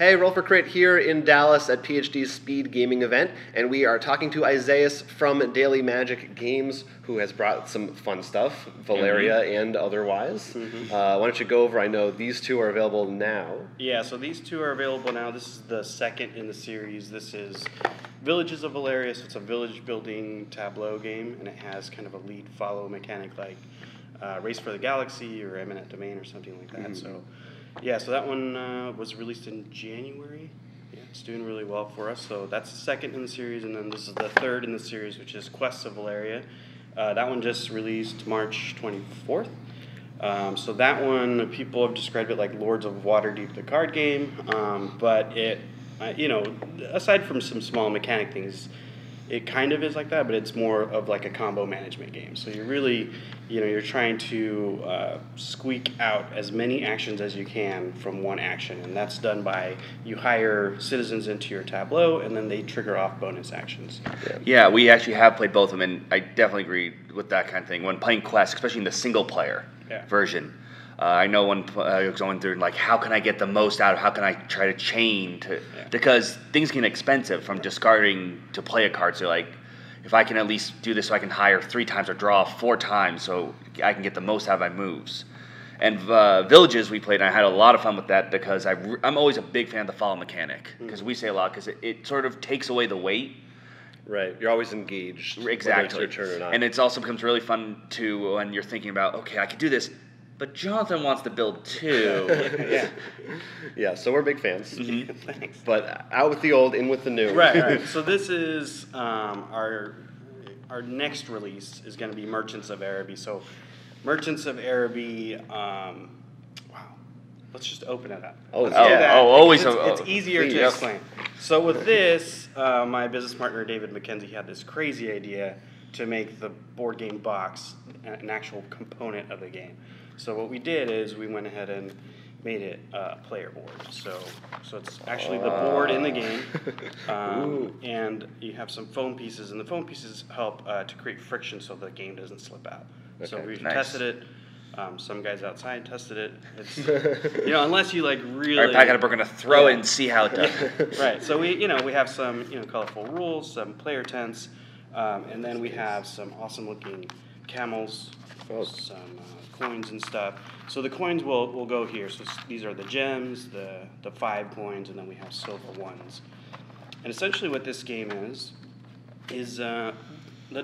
Hey, Roll for Crit here in Dallas at PhD's Speed Gaming event, and we are talking to Isaias from Daily Magic Games, who has brought some fun stuff, Valeria and otherwise. Why don't you go over, I know these two are available now. Yeah, so these two are available now. This is the second in the series. This is Villages of Valeria, so it's a village building tableau game, and it has kind of a lead follow mechanic like Race for the Galaxy or Eminent Domain or something like that. So yeah, so that one was released in January. Yeah, it's doing really well for us. So that's the second in the series, and then this is the third in the series, which is Quests of Valeria. That one just released March 24th. So that one, people have described it like Lords of Waterdeep, the card game, but it, you know, aside from some small mechanic things, it kind of is like that, but it's more of like a combo management game. So you're really, you know, you're trying to squeak out as many actions as you can from one action, and that's done by you hire citizens into your tableau, and then they trigger off bonus actions. Yeah, we actually have played both of them, and I definitely agree with that kind of thing. When playing Quest, especially in the single-player version, I know when I was going through, like, how can I get the most out of, how can I try to chain to, because things get expensive from discarding to play a card, so like, if I can at least do this so I can hire 3 times or draw 4 times so I can get the most out of my moves. And Villages we played, and I had a lot of fun with that because I'm always a big fan of the follow mechanic, because we say a lot, because it sort of takes away the weight. Right, you're always engaged, exactly, whether it's your turn or not. And it also becomes really fun too when you're thinking about, okay, I could do this, but Jonathan wants to build too. Yeah, so we're big fans. Thanks. But out with the old, in with the new. Right. So this is our next release is going to be Merchants of Araby. So Merchants of Araby, wow. Let's just open it up. It's easier to explain. So with this, my business partner David McKenzie had this crazy idea to make the board game box an actual component of the game. So what we did is we went ahead and made it a player board. So it's actually the board in the game, and you have some foam pieces, and the foam pieces help to create friction so the game doesn't slip out. Okay. So we've tested it. Some guys outside tested it. It's, you know, unless you like really. All right, we're gonna throw it and see how it does. Right. So we have some colorful rules, some player tents, and then we have some awesome looking camels, some coins and stuff. So the coins will go here. So these are the gems, the 5 coins, and then we have silver ones. And essentially what this game is the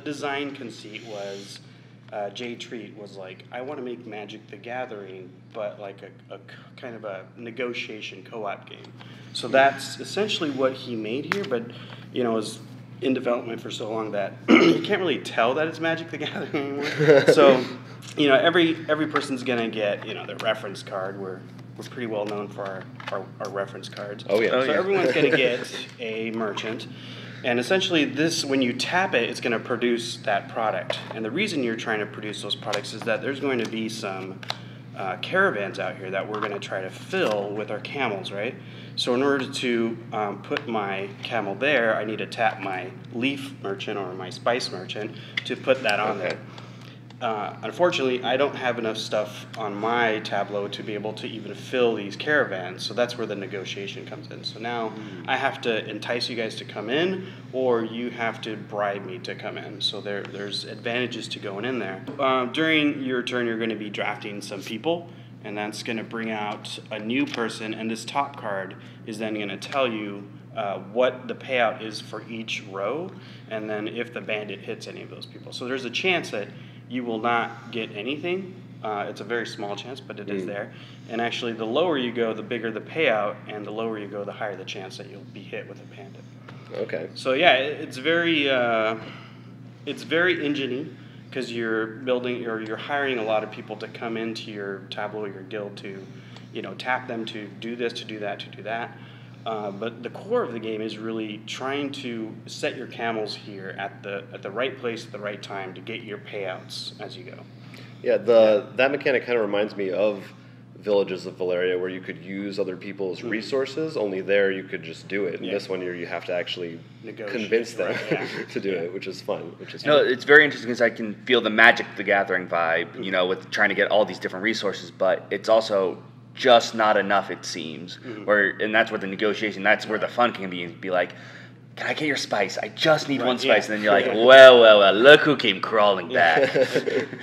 design conceit was Jay Treat was like, I want to make Magic the Gathering, but like a kind of a negotiation co-op game. So that's essentially what he made here, but you know, it was in development for so long that you can't really tell that it's Magic the Gathering anymore. So, you know, every person's gonna get, you know, their reference card. We're pretty well known for our reference cards. Oh yeah. So everyone's gonna get a merchant. And essentially this, when you tap it, it's going to produce that product. And the reason you're trying to produce those products is that there's going to be some caravans out here that we're going to try to fill with our camels, right? So in order to put my camel there, I need to tap my leaf merchant or my spice merchant to put that on there. Unfortunately, I don't have enough stuff on my tableau to be able to even fill these caravans, so that's where the negotiation comes in. So now I have to entice you guys to come in, or you have to bribe me to come in. So there's advantages to going in there. During your turn, you're going to be drafting some people, and that's going to bring out a new person, and this top card is then going to tell you what the payout is for each row, and then if the bandit hits any of those people. So there's a chance that you will not get anything. It's a very small chance, but it is there. And actually, the lower you go, the bigger the payout, and the lower you go, the higher the chance that you'll be hit with a bandit. Okay. So yeah, it's very engine-y, because you're building, or you're hiring a lot of people to come into your tableau, your guild, to, you know, tap them to do this, to do that, to do that. But the core of the game is really trying to set your camels here at the right place at the right time to get your payouts as you go. Yeah, that mechanic kind of reminds me of Villages of Valeria, where you could use other people's resources. Only there you could just do it. In this one, you have to actually convince them to do it, which is fun. It's very interesting because I can feel the Magic the Gathering vibe, you know, with trying to get all these different resources, but it's also just not enough, it seems. And that's where the negotiation, that's where the fun can be like, can I get your spice? I just need one spice. And then you're like, well, look who came crawling back.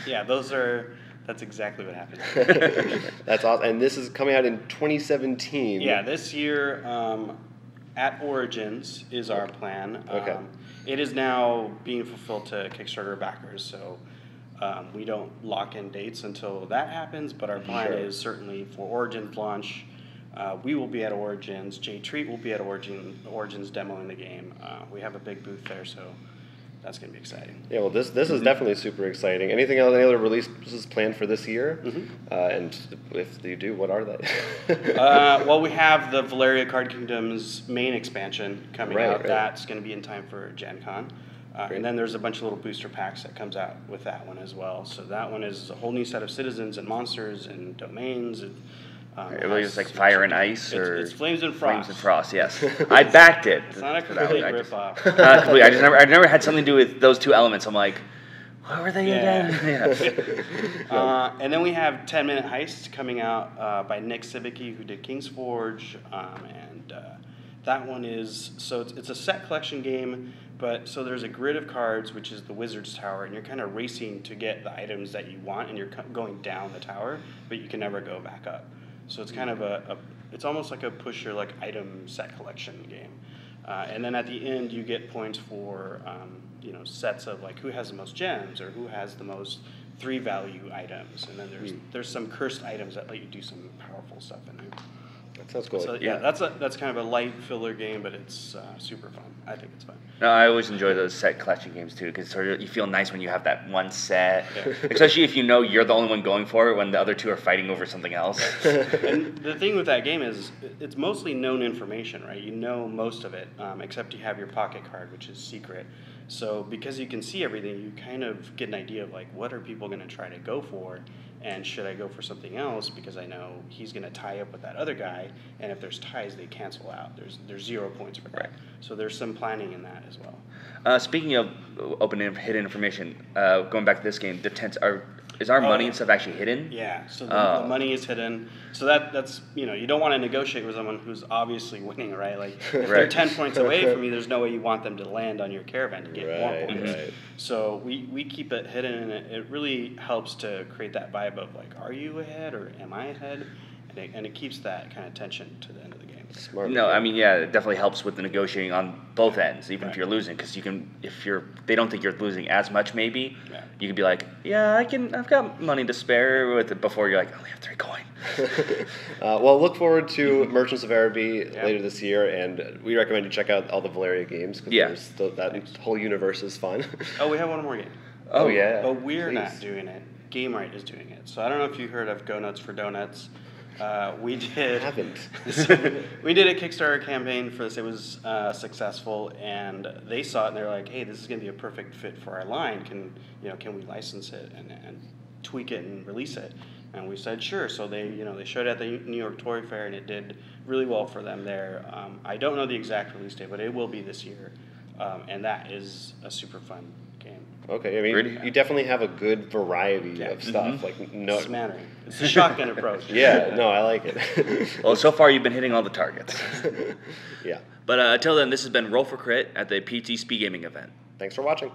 Yeah, that's exactly what happened. That's awesome. And this is coming out in 2017. Yeah, this year at Origins is our plan. Okay. It is now being fulfilled to Kickstarter backers, so we don't lock in dates until that happens, but our plan is certainly for Origins launch. We will be at Origins. Jay Treat will be at Origins demoing the game. We have a big booth there, so that's going to be exciting. Yeah, well, this is definitely super exciting. Anything else? Any other releases planned for this year? And if you do, what are they? Well, we have the Valeria Card Kingdom's main expansion coming out. Right. That's going to be in time for Gen Con. And then there's a bunch of little booster packs that comes out with that one as well. So that one is a whole new set of citizens and monsters and domains. And, it really is like Fire and Ice, or it's Flames and Frost. Flames and Frost, yes. I backed it. It's not a complete rip-off. I never had something to do with those two elements. I'm like, what were they again? And then we have 10-Minute Heist coming out by Nick Sibicki, who did King's Forge, and that one is it's a set collection game. But so there's a grid of cards, which is the Wizard's Tower, and you're kind of racing to get the items that you want, and you're going down the tower, but you can never go back up. So it's kind of it's almost like a push your item set collection game. And then at the end, you get points for sets of who has the most gems or who has the most 3-value items. And then there's some cursed items that let you do some powerful stuff in there. That sounds cool. So yeah, that's kind of a light filler game, but it's super fun. I think it's fun. No, I always enjoy those set collection games too, because you feel nice when you have that one set, especially if you know you're the only one going for it when the other two are fighting over something else. And the thing with that game is it's mostly known information, right? You know most of it, except you have your pocket card, which is secret. So because you can see everything, you kind of get an idea of what are people going to try to go for, and should I go for something else because I know he's going to tie up with that other guy, and if there's ties, they cancel out. There's 0 points for that. Right. So there's some planning in that as well. Speaking of open and hidden information, going back to this game, is our money and stuff actually hidden? Yeah, so the money is hidden. So that's you don't want to negotiate with someone who's obviously winning, right? If they're 10 points away from you, there's no way you want them to land on your caravan to get more points. Right. So we keep it hidden, and it really helps to create that vibe of are you ahead or am I ahead? And it keeps that kind of tension to the end of the game. Smart. No, I mean, yeah, it definitely helps with the negotiating on both ends, even if you're losing, because you can, they don't think you're losing as much, maybe, you can be like, yeah, I've got money to spare with it, before you're like, I only have 3 coin. Well, look forward to Merchants of Araby later this year, and we recommend you check out all the Valeria games, because that whole universe is fun. Oh, we have one more game. Oh, yeah. But we're not doing it. GameRight is doing it. So I don't know if you heard of Go Nuts for Donuts. We did. I haven't. We did a Kickstarter campaign for this. It was successful, and they saw it and they're like, "Hey, this is going to be a perfect fit for our line. Can we license it and tweak it and release it?" And we said sure. So they showed it at the New York Toy Fair, and it did really well for them there. I don't know the exact release date, but it will be this year, and that is a super fun game. Okay, I mean, you definitely have a good variety of stuff. Smattering. It's a shotgun approach. Yeah, no, I like it. Well, so far you've been hitting all the targets. Yeah. But until then, this has been Roll for Crit at the PT Speed Gaming event. Thanks for watching.